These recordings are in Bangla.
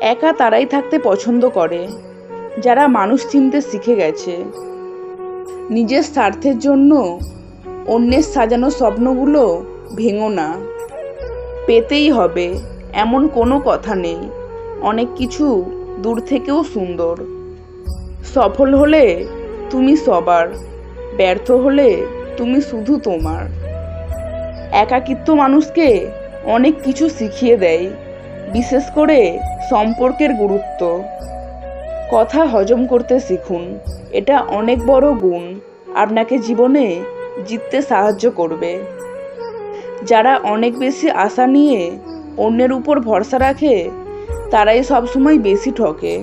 একা তারাই থাকতে পছন্দ করে যারা মানুষ চিনতে শিখে গেছে। নিজের স্বার্থের জন্য অন্যের সাজানো স্বপ্নগুলো ভেঙো না। পেতেই হবে এমন কোনো কথা নেই, অনেক কিছু দূর থেকেও সুন্দর। সফল হলে তুমি সবার, ব্যর্থ হলে তুমি শুধু তোমার। একাকিত্ব মানুষকে অনেক কিছু শিখিয়ে দেয়, বিশেষ করে সম্পর্কের গুরুত্ব। কথা হজম করতে শিখুন, এটা অনেক বড় গুণ, আপনাকে জীবনে জিততে সাহায্য করবে। যারা অনেক বেশি আশা নিয়ে অন্যের উপর ভরসা রাখে তারাই সবসময় বেশি ঠকে।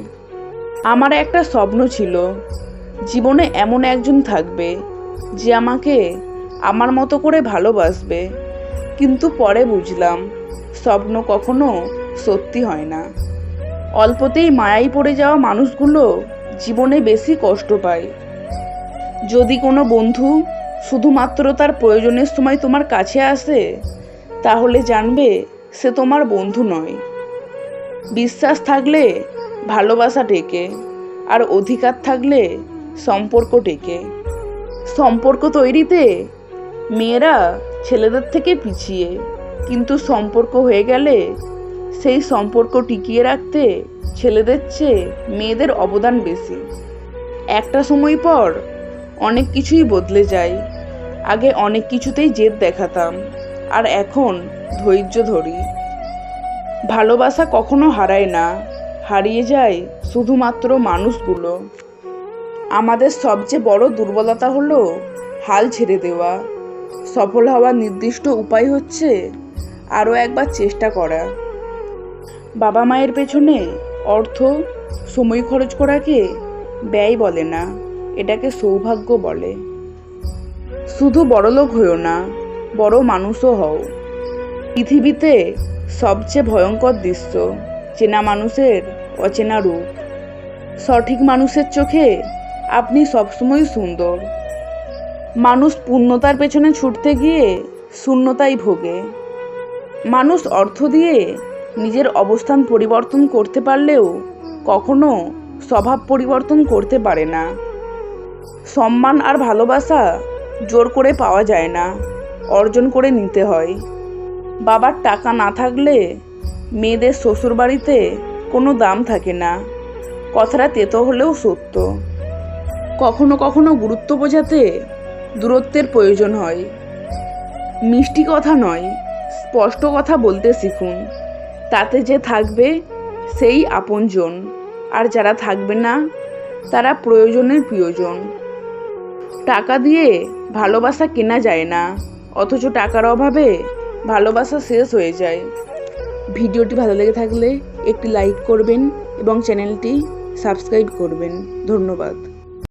আমার একটা স্বপ্ন ছিল, জীবনে এমন একজন থাকবে যে আমাকে আমার মতো করে ভালোবাসবে, কিন্তু পরে বুঝলাম স্বপ্ন কখনো সত্যি হয় না। অল্পতেই মায়ায় পড়ে যাওয়া মানুষগুলো জীবনে বেশি কষ্ট পায়। যদি কোনো বন্ধু শুধুমাত্র তার প্রয়োজনের সময় তোমার কাছে আসে, তাহলে জানবে সে তোমার বন্ধু নয়। বিশ্বাস থাকলে ভালোবাসা টেকে, আর অধিকার থাকলে সম্পর্ক টেকে। সম্পর্ক তৈরিতে মেয়েরা ছেলেদের থেকে পিছিয়ে, কিন্তু সম্পর্ক হয়ে গেলে সেই সম্পর্ক টিকিয়ে রাখতে ছেলেদের চেয়ে মেয়েদের অবদান বেশি। একটা সময় পর অনেক কিছুই বদলে যায়। আগে অনেক কিছুতেই জেদ দেখাতাম, আর এখন ধৈর্য ধরি। ভালোবাসা কখনো হারায় না, হারিয়ে যায় শুধুমাত্র মানুষগুলো। আমাদের সবচেয়ে বড় দুর্বলতা হলো হাল ছেড়ে দেওয়া। সফল হওয়ার নির্দিষ্ট উপায় হচ্ছে আরও একবার চেষ্টা করা। বাবা মায়ের পেছনে অর্থ, সময় খরচ করাকে ব্যয় বলে না, এটাকে সৌভাগ্য বলে। শুধু বড়লোক হও না, বড় মানুষও হও। পৃথিবীতে সবচেয়ে ভয়ঙ্কর দৃশ্য চেনা মানুষের অচেনা রূপ। সঠিক মানুষের চোখে আপনি সবসময় সুন্দর। মানুষ পূর্ণতার পেছনে ছুটতে গিয়ে শূন্যতাই ভোগে। মানুষ অর্থ দিয়ে নিজের অবস্থান পরিবর্তন করতে পারলেও কখনো স্বভাব পরিবর্তন করতে পারে না। সম্মান আর ভালোবাসা জোর করে পাওয়া যায় না, অর্জন করে নিতে হয়। বাবার টাকা না থাকলে মেয়েদের শ্বশুরবাড়িতে কোনো দাম থাকে না, কথাটা তেতো হলেও সত্য। কখনো কখনো গুরুত্ব বোঝাতে দূরত্বের প্রয়োজন হয়। মিষ্টি কথা নয়, স্পষ্ট কথা বলতে শিখুন। তাতে যে থাকবে সেই আপনজন, আর যারা থাকবে না তারা প্রয়োজনের প্রিয়জন। টাকা দিয়ে ভালোবাসা কেনা যায় না, অথচ টাকার অভাবে ভালোবাসা শেষ হয়ে যায়। ভিডিওটি ভালো লেগে থাকলে একটি লাইক করবেন এবং চ্যানেলটি সাবস্ক্রাইব করবেন। ধন্যবাদ।